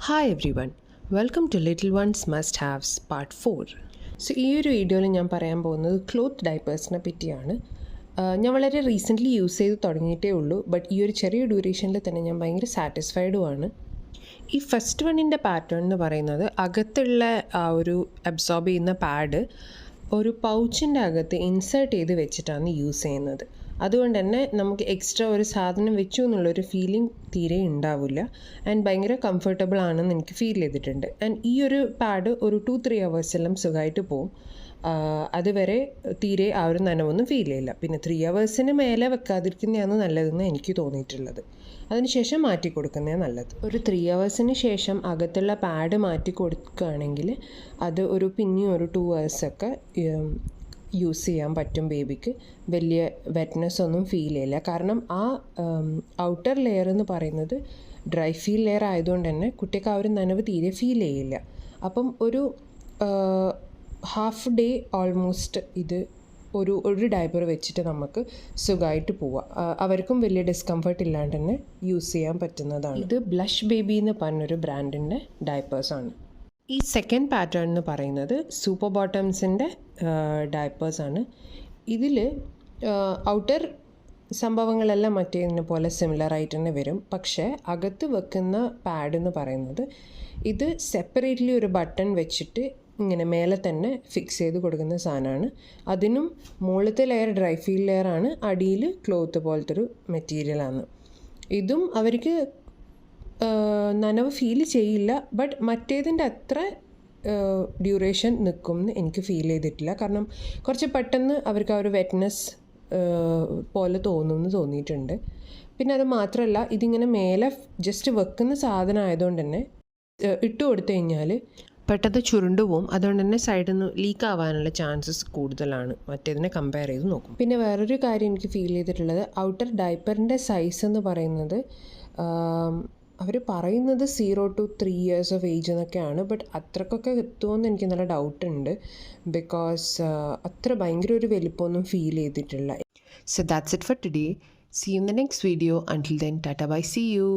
Hi everyone, welcome to little ones must haves part 4. So ഈ ഒരു വീഡിയോയിൽ ഞാൻ പറയാൻ പോകുന്നത് ക്ലോത്ത് ഡൈപ്പേഴ്സിനെ പറ്റിയാണ്. ഞാൻ വളരെ റീസെൻ്റ്ലി യൂസ് ചെയ്ത് തുടങ്ങിയിട്ടേ ഉള്ളൂ, ബട്ട് ഈ ഒരു ചെറിയ ഡ്യൂറേഷനിൽ തന്നെ ഞാൻ ഭയങ്കര സാറ്റിസ്ഫൈഡുമാണ്. ഈ ഫസ്റ്റ് വണ്ണിൻ്റെ പാറ്റേൺ എന്ന് പറയുന്നത് അകത്തുള്ള ആ ഒരു അബ്സോർബ് ചെയ്യുന്ന പാഡ് ഒരു പൗച്ചിൻ്റെ അകത്ത് ഇൻസേർട്ട് ചെയ്ത് വെച്ചിട്ടാണ് യൂസ് ചെയ്യുന്നത്. അതുകൊണ്ട് തന്നെ നമുക്ക് എക്സ്ട്രാ ഒരു സാധനം വെച്ചു എന്നുള്ളൊരു ഫീലിംഗ് തീരെ ഉണ്ടാവില്ല. ആൻഡ് ഭയങ്കര കംഫർട്ടബിൾ ആണെന്ന് എനിക്ക് ഫീൽ ചെയ്തിട്ടുണ്ട്. ആൻഡ് ഈ ഒരു പാഡ് ഒരു 2-3 hours സുഖമായിട്ട് പോവും. അതുവരെ തീരെ ആ ഒരു നനവൊന്നും ഫീൽ ചെയ്യില്ല. പിന്നെ 3 hours മേലെ വെക്കാതിരിക്കുന്നതാണ് നല്ലതെന്ന് എനിക്ക് തോന്നിയിട്ടുള്ളത്. അതിനുശേഷം മാറ്റി കൊടുക്കുന്നതാണ് നല്ലത്. ഒരു 3 hours ശേഷം അകത്തുള്ള പാഡ് മാറ്റി കൊടുക്കുകയാണെങ്കിൽ അത് പിന്നെ ഒരു 2 hours യൂസ് ചെയ്യാൻ പറ്റും. ബേബിക്ക് വലിയ വെറ്റ്നെസ് ഒന്നും ഫീൽ ചെയ്യില്ല. കാരണം ആ ഔട്ടർ ലെയർ എന്ന് പറയുന്നത് ഡ്രൈ ഫീൽ ലെയർ ആയതുകൊണ്ട് തന്നെ കുട്ടിക്ക് ആ ഒരു നനവ് തീരെ ഫീൽ ചെയ്യില്ല. അപ്പം ഒരു ഹാഫ് ഡേ ഓൾമോസ്റ്റ് ഇത് ഒരു ഡയപ്പർ വെച്ചിട്ട് നമുക്ക് സുഖമായിട്ട് പോവാം. അവർക്കും വലിയ ഡിസ്കംഫർട്ട് ഇല്ലാണ്ട് തന്നെ യൂസ് ചെയ്യാൻ പറ്റുന്നതാണ്. ഇത് ബ്ലഷ് ബേബി എന്ന് പറഞ്ഞൊരു ബ്രാൻഡിൻ്റെ ഡയപ്പേഴ്സാണ്. ഈ സെക്കൻഡ് പാറ്റേൺ എന്ന് പറയുന്നത് സൂപ്പർ ബോട്ടംസിൻ്റെ ഡയപ്പേഴ്സാണ്. ഇതിൽ ഔട്ടർ സംഭവങ്ങളെല്ലാം മറ്റേതിനെ പോലെ സിമിലറായിട്ട് തന്നെ വരും. പക്ഷേ അകത്ത് വെക്കുന്ന പാഡ് എന്ന് പറയുന്നത് ഇത് സെപ്പറേറ്റ്ലി ഒരു ബട്ടൺ വെച്ചിട്ട് ഇങ്ങനെ മേലെ തന്നെ ഫിക്സ് ചെയ്ത് കൊടുക്കുന്ന സാധനമാണ്. അതിനും മുകളിലത്തെ ലെയർ ഡ്രൈ ഫീൽ ലെയറാണ്, അടിയിൽ ക്ലോത്ത് പോലത്തെ ഒരു മെറ്റീരിയലാണ്. ഇതും അവർക്ക് നനവ് ഫീൽ ചെയ്യില്ല, ബട്ട് മറ്റേതിൻ്റെ അത്ര ഡ്യൂറേഷൻ നിൽക്കും എന്ന് എനിക്ക് ഫീൽ ചെയ്തിട്ടില്ല. കാരണം കുറച്ച് പെട്ടെന്ന് അവർക്ക് ആ ഒരു വെറ്റ്നെസ് പോലെ തോന്നിയിട്ടുണ്ട്. പിന്നെ അത് മാത്രമല്ല, ഇതിങ്ങനെ മേലെ ജസ്റ്റ് വെക്കുന്ന സാധനം ആയതുകൊണ്ട് തന്നെ ഇട്ട് കൊടുത്തു കഴിഞ്ഞാൽ പെട്ടെന്ന് ചുരുണ്ടു പോവും. അതുകൊണ്ട് തന്നെ സൈഡിൽ നിന്ന് ലീക്ക് ആവാനുള്ള ചാൻസസ് കൂടുതലാണ് മറ്റേതിനെ കമ്പയർ ചെയ്ത് നോക്കും. പിന്നെ വേറൊരു കാര്യം എനിക്ക് ഫീൽ ചെയ്തിട്ടുള്ളത്, ഔട്ടർ ഡയപ്പറിൻ്റെ സൈസ് എന്ന് പറയുന്നത് അവർ പറയുന്നത് 0 to 3 years ഓഫ് ഏജ് എന്നൊക്കെയാണ്. ബട്ട് അത്രക്കൊക്കെ എത്തുമെന്ന് എനിക്ക് നല്ല ഡൗട്ടുണ്ട്. ബിക്കോസ് അത്ര ഭയങ്കര ഒരു വലിപ്പമൊന്നും ഫീൽ ചെയ്തിട്ടില്ല. So that's it for today. See you in the next video. Until then, tata bye, see you.